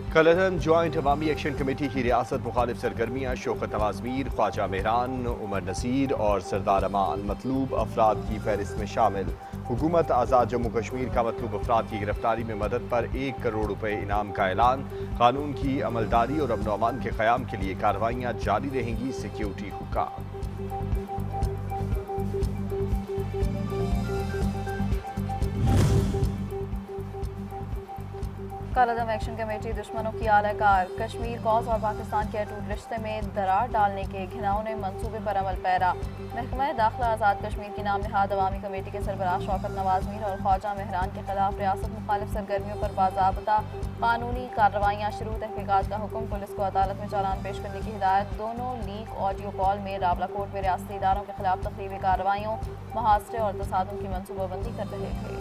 Kalhana joint अवामी action committee की रियासत मुखालिफ सरगर्मियाँ शौकत नवाज मीर, ख्वाजा मेहरान, उमर नसीर और सरदार अमान मतलूब अफराद की फहरिस्त में शामिल। हुकूमत आज़ाद जम्मू कश्मीर का मतलूब अफराद की गिरफ्तारी में मदद पर 1 करोड़ रुपए इनाम का ऐलान। कानून की अमलदारी और अमन अमान के क़याम के लिए कार्रवाइयाँ जारी रहेंगी। सिक्योरिटी हुक्म। कालादम एक्शन कमेटी दुश्मनों की आलाकार, कश्मीर कॉज और पाकिस्तान के अटूट रिश्ते में दरार डालने के घिनौने मंसूबे पर अमल पैरा। महकमा दाखिला आज़ाद कश्मीर की नाम नहाद अवामी कमेटी के सरबराह शौकत नवाज मीर और ख्वाजा मेहरान के खिलाफ रियासत मुखालिफ सरगर्मियों पर बाज़ाब्ता कानूनी कार्रवाइयाँ शुरू, तहकीकात का हुक्म, पुलिस को अदालत में चालान पेश करने की हिदायत। दोनों लीक ऑडियो कॉल में रावलाकोट में रियासती इदारों के खिलाफ तकरीबी कार्रवाइयों, मुहासरे और तसादुम की मनसूबाबंदी कर रहे थे।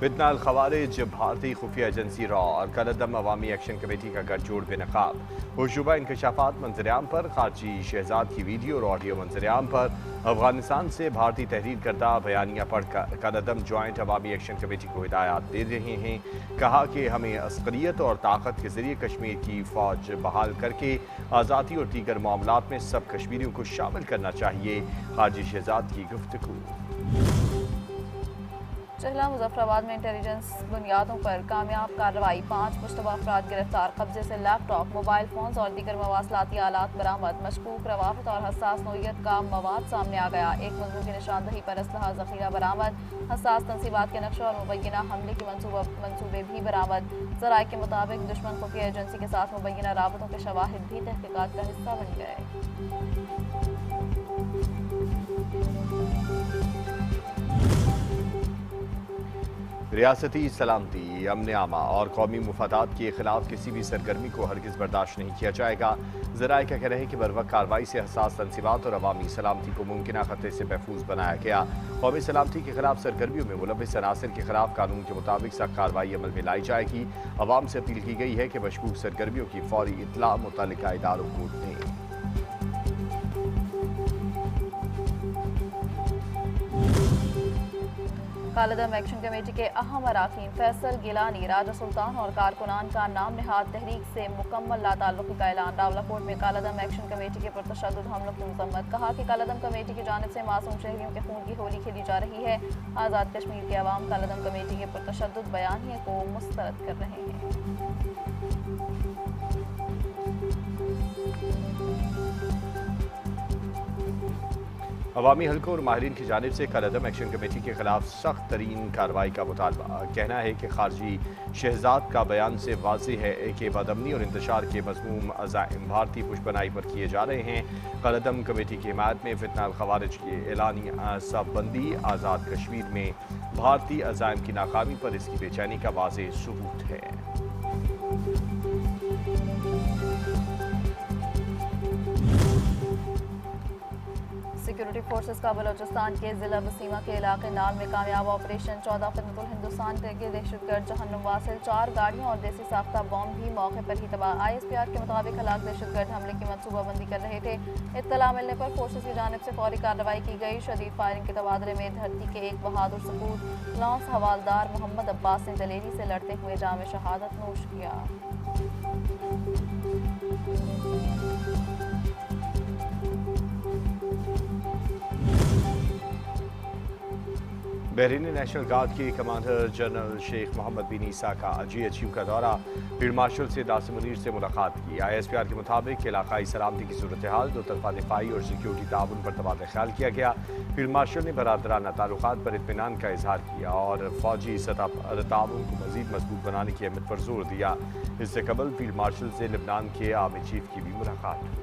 फितना अल खवारिज, भारतीय खुफिया एजेंसी रॉ और कलदम अवामी एक्शन कमेटी का गठजोड़ बेनकाब। होशरुबा इंकशाफात मंजरेआम पर, खारजी शहजाद की वीडियो और ऑडियो मंजरेआम पर। अफगानिस्तान से भारतीय तहरीर करदा बयानिया पढ़कर कलदम ज्वाइंट अवामी एक्शन कमेटी को हिदायत दे रहे हैं। कहा कि हमें अस्करियत और ताकत के जरिए कश्मीर की फौज बहाल करके आज़ादी और दीगर मामलात में सब कश्मीरियों को शामिल करना चाहिए। खारजी शहजाद की गुफ्तगू। चहला मुजफ्फराबाद में इंटेलिजेंस बुनियादों पर कामयाब कार्रवाई, 5 मुश्तबा अफराद गिरफ्तार, कब्जे से लैपटॉप, मोबाइल फोन्स और दीगर मवासलाती आलात बरामद। मशकूक रवाफत और हसास नोयत का मवाद सामने आ गया। एक मुल्ज़िम की निशानदही पर असलहा ज़ख़ीरा बरामद। हसास तंसीबात के नक्शे और मुबैना हमले के मनसूबे भी बरामद। ज़राए के मुताबिक दुश्मन खुफिया एजेंसी के साथ मुबैना राबतों के शवाहिद भी तहकीकात का हिस्सा बन गए। रियासती सलामती, अमन आमा और कौमी मुफादात के खिलाफ किसी भी सरगर्मी को हरगिज़ बर्दाश्त नहीं किया जाएगा। ज़राए का कहना है कि बरवक्त कार्रवाई से हसास तंसीबात और अवामी सलामती को मुमकिन खतरे से महफूज बनाया गया। कौमी सलामती के खिलाफ सरगर्मियों में मुलविस अनासर के खिलाफ कानून के मुताबिक सख्त कार्रवाई अमल में लाई जाएगी। अवाम से अपील की गई है कि मशकूक सरगर्मियों की फौरी इत्तला मुतल्लिका इदारों को दें। कालादम एक्शन कमेटी के अहम अराकीन फैसल गिलानी, राजा सुल्तान और कारकुनान का नाम नहाद तहरीक से मुकम्मल लाताल्लुकी का ऐलान। रावलाकोट में कालादम एक्शन कमेटी के पुरतशद्दुद हमलों की मजम्मत। कहा कि कालादम कमेटी की जानिब से मासूम शहरियों के खून की होली खेली जा रही है। आज़ाद कश्मीर के अवाम कालादम कमेटी के पुरतशद्दुद बयानिए को मुस्तरद कर रहे हैं। अवामी हल्कों और माहिरीन की जानिब से कलदम एक्शन कमेटी के खिलाफ सख्त तरीन कार्रवाई का मुतालबा। कहना है कि खारजी शहजाद का बयान से वाज़ेह है कि बदअमनी और इंतशार के मज़मूम अज़ाइम भारतीय पुशबनाई पर किए जा रहे हैं। कलदम कमेटी की हिमायत में फितना अल खवारिज की एलानी सबबंदी आज़ाद कश्मीर में भारतीय अज़ाइम की नाकामी पर इसकी बेचैनी का वाज़ेह सबूत है। सिक्योरिटी फोर्सेस का बलोचिस्तान के जिला वसीमा के इलाके नाल में कामयाब ऑपरेशन। 14 खिदमतुल हिंदुस्तान के दहशतगर्द जहन्नुम वासिल 4 गाड़ियों और देसी साख्ता बॉम्ब भी मौके पर ही तबाह। ISPR के मुताबिक हलाक दहशतगर्द हमले की मनसूबाबंदी कर रहे थे। इत्तला मिलने पर फोर्सेस की जानिब से फौरी कार्रवाई की गई। शदीद फायरिंग के तबादले में धरती के एक बहादुर सपूत लॉन्स हवालदार मोहम्मद अब्बास ने दलेरी से लड़ते हुए जाम शहादत नोश किया। बहरीनी नेशनल गार्ड के कमांडर जनरल शेख मोहम्मद बिन ईसा का GHQ का दौरा। फील्ड मार्शल से दासिम मुनीर से मुलाकात की। ISPR के मुताबिक इलाकाई सलामती की सूरत हाल, दो तरफा दिफाई और सिक्योरिटी ताउन पर तबादला ख्याल किया गया। फील्ड मार्शल ने बरादराना ताल्लुकात पर इत्मीनान का इजहार किया और फौजी सतह पर ताउन को मजीद मजबूत बनाने की अहमियत पर जोर दिया। इससे कबल फील्ड मार्शल से लेबनान के आर्मी चीफ की भी मुलाकात हुई।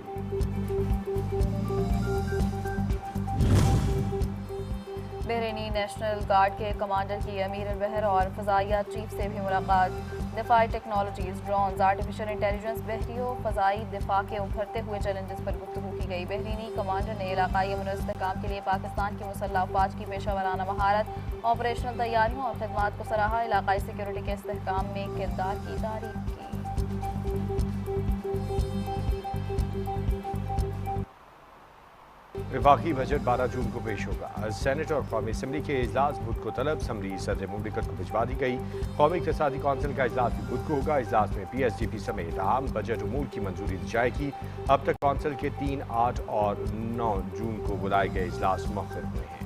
बहरीनी नेशनल गार्ड के कमांडर की अमीर बहर और फ़ज़ाइया चीफ से भी मुलाकात। दिफाई टेक्नोलॉजीज़, ड्रोन्स, आर्टिफिशियल इंटेलिजेंस, बहरियों फ़ज़ाई दिफा के उभरते हुए चैलेंजेस पर गुफ्तगू की गई। बहरीनी कमांडर ने इलाकाई अमन और इस्तेहकाम के लिए पाकिस्तान की मुसल्लह अफ़वाज की पेशा वराना महारत, ऑपरेशनल तैयारियों और खिदमात को सराहा। इलाकाई सिक्योरिटी के इस्तेहकाम में किरदार की तारीफ की। वफाकी बजट 12 जून को पेश होगा। सेनेट और कौमी असम्बली के इजलास बुध को तलब असम्बली सदर मुमलिकत को भिजवा दी गई। कौमी इक़्तिसादी कौंसिल का इजलास भी बुध को होगा। इजलास में PSDP समेत आम बजट उमूर की मंजूरी दी जाएगी। अब तक कौंसिल के 3, 8 और 9 जून को बुलाए गए इजलास मुअख्खर हुए हैं।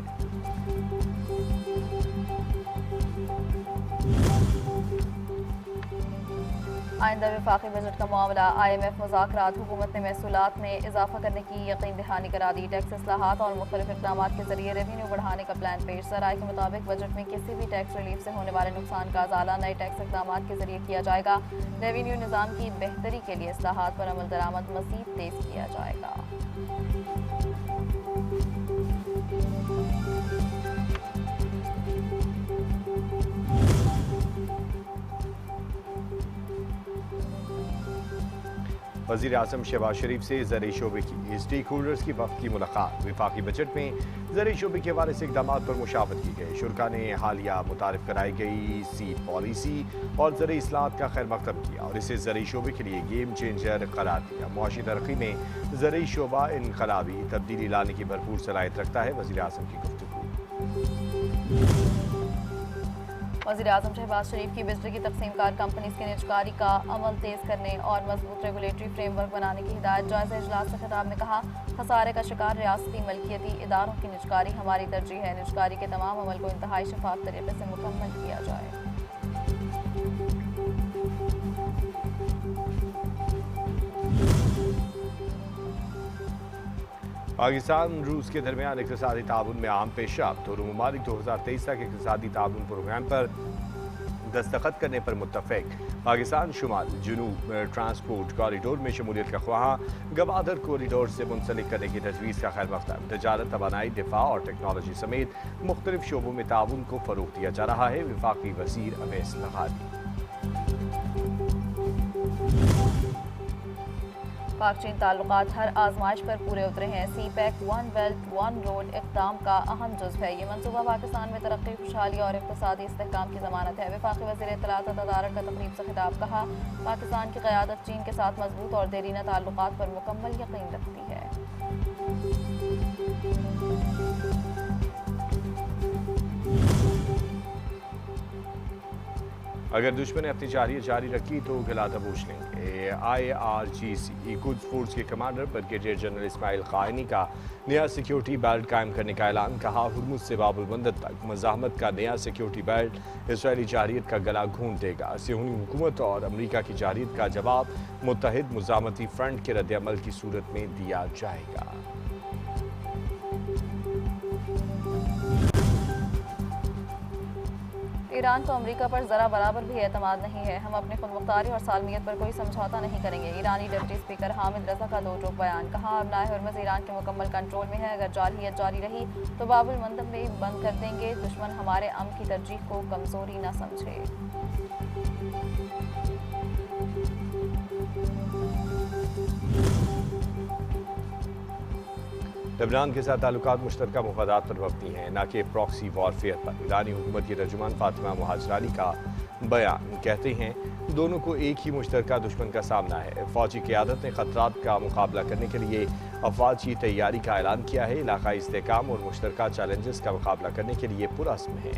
आइंदा वफाकी बजट का मामला IMF मुज़ाकरात। हुकूमत ने महसूलात में इजाफा करने की यकीन दहानी करा दी। टैक्स इस्लाहात और मुख्तलिफ इक़दाम के जरिए रेवेन्यू बढ़ाने का प्लान पेश। ज़राए के मुताबिक बजट में किसी भी टैक्स रिलीफ से होने वाले नुकसान का अजाला नए टैक्स इक़दाम के जरिए किया जाएगा। रेवेन्यू निज़ाम की बेहतरी के लिए इस्लाहात पर अमल दरामद मज़ीद तेज़ किया जाएगा। वज़ीर आज़म शहबाज शरीफ से ज़रई शोबे की स्टेक होल्डर्स की वक्त की मुलाकात। वफाकी बजट में ज़रई शोबे के हवाले से इक़दाम पर मुशावरत की गई। शुरा ने हालिया मुतारिफ कराई गई सीड पॉलिसी और ज़रई इस्लाहात का खैर मकदम किया और इसे ज़रई शोबे के लिए गेम चेंजर करार दिया। मुआशी तरक्की में ज़रई शोबा इनकलाबी तब्दीली लाने की भरपूर सलाहियत रखता है। वज़ीर आज़म की गुफ्तगू। वज़ीर आज़म शहबाज शरीफ की बिजली की तक़सीमकार कंपनीज की निजकारी का अमल तेज़ करने और मजबूत रेगुलेटरी फ्रेमवर्क बनाने की हिदायत। जायज़ा इजलास से खिताब में कहा, खसारे का शिकार रियासती मलकियती इदारों की निजकारी हमारी तरजीह है। निजकारी के तमाम अमल को इंतहाई शफाफ तरीके से मुकम्मल किया जाए। पाकिस्तान रूस के दरमियान इक़्तिसादी ताउन में अहम पेशरफ्त। दोनों ममालिक 2023 तक इक़्तिसादी ताउन प्रोग्राम पर दस्तखत करने पर मुत्तफ़िक। पाकिस्तान शुमाल जनूब ट्रांसपोर्ट कॉरिडोर में शमूलियत का ख्वाह। गवादर कॉरिडोर से मुंसलिक करने की तजवीज़ का खैर मकदम। तजारत, तवानाई, दिफा और टेक्नोलॉजी समेत मुख्तलिफ शोबों में ताउन को फ़रोग़ दिया जा रहा है। वफाकी वज़ीर अवैस लग़ानी। पाक चीन ताल्लुकात हर आजमाइश पर पूरे उतरे हैं। CPEC one belt one road इक़दाम का अहम जुज़्व है। ये मनसूबा पाकिस्तान में तरक्की, खुशहाली और इक़्तिसादी इस्तेहकाम की ज़मानत है। वफाकी वज़ीर इत्तलात और तदारक का तकरीब से खिताब। कहा, पाकिस्तान की क़यादत चीन के साथ मजबूत और देरीना ताल्लुकात पर मुकम्मल यकीन रखती है। अगर दुश्मन ने अपनी जारियत जारी रखी तो गिला दबोच लेंगे। IRGC कुद्स फोर्स के कमांडर ब्रिगेडियर जनरल इस्माइल क़ाइनी का नया सिक्योरिटी बेल्ट कायम करने का ऐलान। कहा, हुर्मुज़ से बाब अल मंदब तक मज़ाहमत का नया सिक्योरिटी बेल्ट इसराइली जारियत का गला घूंट देगा। सिहूनी हुकूमत और अमरीका की जारियत का जवाब मुत्तहिद मुज़ाहमती फ्रंट के रद्द-ए-अमल की सूरत में दिया जाएगा। ईरान को अमेरिका पर ज़रा बराबर भी एतमाद नहीं है। हम अपनी खुदमुख्तारी और सालमियत पर कोई समझौता नहीं करेंगे। ईरानी डिप्टी स्पीकर हामिद रज़ा का दो टोक बयान। कहा, अबनाए हुर्मुज़ ईरान के मुकम्मल कंट्रोल में है। अगर जारहियत जारी रही तो बाब अल मंदब में बंद कर देंगे। दुश्मन हमारे अमन की तरजीह को कमज़ोरी न समझे। लेबनान के साथ ताल्लुकात मुश्तरका मुफादात पर मबनी हैं, न कि प्रॉक्सी वॉरफेयर पर। ईरानी हुकूमत की तर्जुमान फातिमा मुहाजिरानी का बयान। कहते हैं, दोनों को एक ही मुश्तरका दुश्मन का सामना है। फौजी क़यादत ने ख़तरात का मुकाबला करने के लिए अफवाज की तैयारी का ऐलान किया है। इलाकाई इस्तेहकाम और मुश्तरका चैलेंजेस का मुकाबला करने के लिए पुरअज़्म है।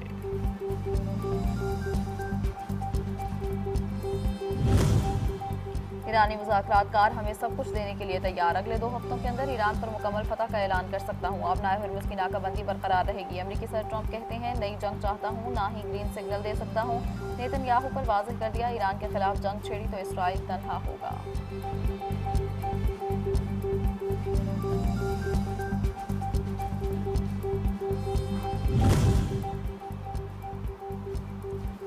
ईरानी मुज़ाकरातकार हमें सब कुछ देने के लिए तैयार। अगले 2 हफ्तों के अंदर ईरान पर मुकम्मल फतह का ऐलान कर सकता हूँ। अबनाए हुर्मुज़ की नाकाबंदी बरकरार रहेगी। अमरीकी सदर ट्रंप कहते हैं, नई जंग चाहता हूँ, ना ही ग्रीन सिग्नल दे सकता हूँ। नेतन्याहू पर वाज़ेह कर दिया, ईरान के खिलाफ जंग छेड़ी तो इसराइल तन्हा होगा।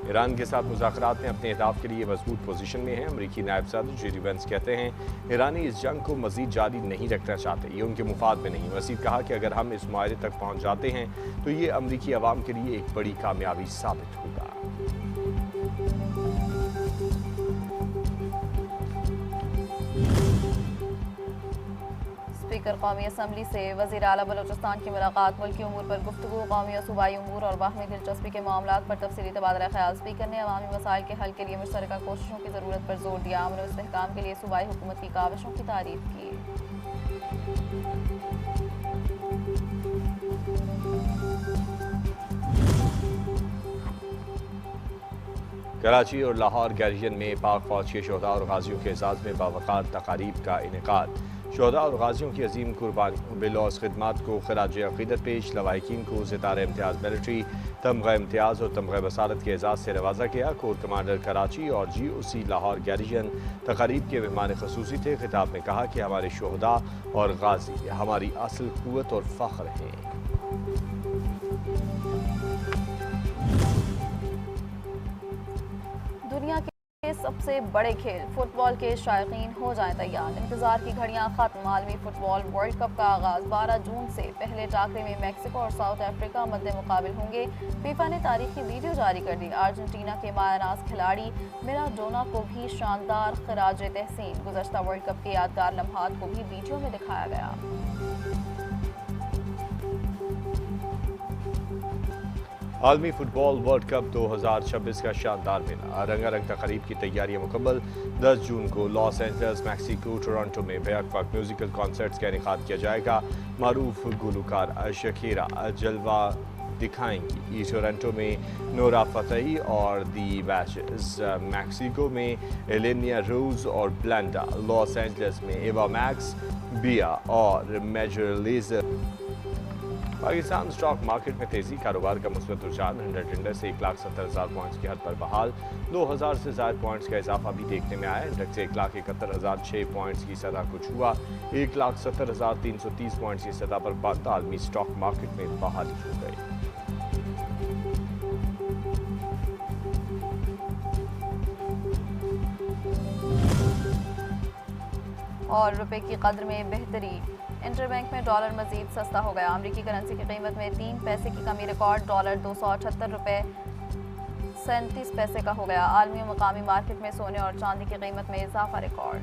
ईरान के साथ मुज़ाकरात में अपने अहदाफ के लिए मजबूत पोजीशन में है। अमरीकी नायब सदर जेडी वेंस कहते हैं, ईरानी इस जंग को मजीद जारी नहीं रखना चाहते। ये उनके मुफाद में नहीं। मज़ीद कहा कि अगर हम इस मुआहदे तक पहुँच जाते हैं तो ये अमरीकी अवाम के लिए एक बड़ी कामयाबी साबित होगा। स्पीकर कौमी असम्बली से वज़ीर आला बलोचिस्तान की मुलाकात। मुल्की उमूर पर गुफ्तगू, कौमी और सूबाई उमूर और बाहमी दिलचस्पी के मामलात पर तफसीली तबादला ख्याल। स्पीकर ने अवामी मसाइल के हल के लिए मुश्तरका कोशिशों की ज़रूरत पर जोर दिया। अमन और इस्तेहकाम के लिए सूबाई हुकूमत की काविशों की तारीफ की। कराची और लाहौर गैरिजन में पाक फौज के शोहदा और गाजियों के एजाज़ में बावकार तकारीब का इनेकाद। शोहदा और गाजियों की अजीम कुर्बानियों बिलौस खिदमात को खराज अक़ीदत पेश। लवाहिकीन को सितारे इम्तियाज़ मिलिट्री, तमग़ा इम्तियाज़ और तमग़ा बसारत के एजाज़ से नवाजा गया। कोर कमांडर कराची और GOC लाहौर गैरिजन तकारीब के मेहमान ख़ुसूसी थे। खिताब में कहा कि हमारे शोहदा और गाजी हमारी असल क़ुव्वत और फ़ख्र हैं। दुनिया के सबसे बड़े खेल फुटबॉल के शायकीन हो जाएं तैयार। इंतजार की घड़ियां खत्म। आलमी फुटबॉल वर्ल्ड कप का आगाज 12 जून से पहले टाकरे में मैक्सिको और साउथ अफ्रीका मद्दे मुकाबिल होंगे। फीफा ने तारीखी वीडियो जारी कर दी। अर्जेंटीना के मायानाज खिलाड़ी मैराडोना को भी शानदार खराज तहसीन। गुज़श्ता वर्ल्ड कप के यादगार लम्हात को भी वीडियो में दिखाया गया। आलमी फुटबॉल वर्ल्ड कप 2026 का शानदार मेला। रंगारंग तकरीब की तैयारियां मुकम्मल। 10 जून को लॉस एंजल्स, मैक्सिको, टोरंटो में बेहद म्यूजिकल कॉन्सर्ट्स का इनेकाद किया जाएगा। मारूफ गुलकार शकीरा जलवा दिखाएंगी। टोरंटो में नोरा फतेही और दी बैचेस, मैक्सिको में एलेनिया रोज और ब्लेंडा, लॉस एंजल्स में एवा मैक्स, बिया और Major Lazer. Pakistan stock market में तेजी। कारोबार का मुस्बत रुझान 100 इंडेक्स 1,70,000 पॉइंट्स की हद पर बहाल। 2,000 से ज़ायद पॉइंट्स का इजाफा भी देखने में आया। इंडेक्स 1,71,006 पॉइंट्स की सतह को छुआ। 1,70,330 पॉइंट्स की सतह पर बंद। आलमी स्टॉक मार्केट में बहाली हो गई। और रुपए की कद्र में बेहतरी। इंटरबैंक में डॉलर मजीद सस्ता हो गया। अमरीकी करेंसी की कीमत में 3 पैसे की कमी। रिकॉर्ड डॉलर 278 रुपये 37 पैसे का हो गया। आलमी और मकामी मार्केट में सोने और चांदी की कीमत में इजाफा रिकॉर्ड।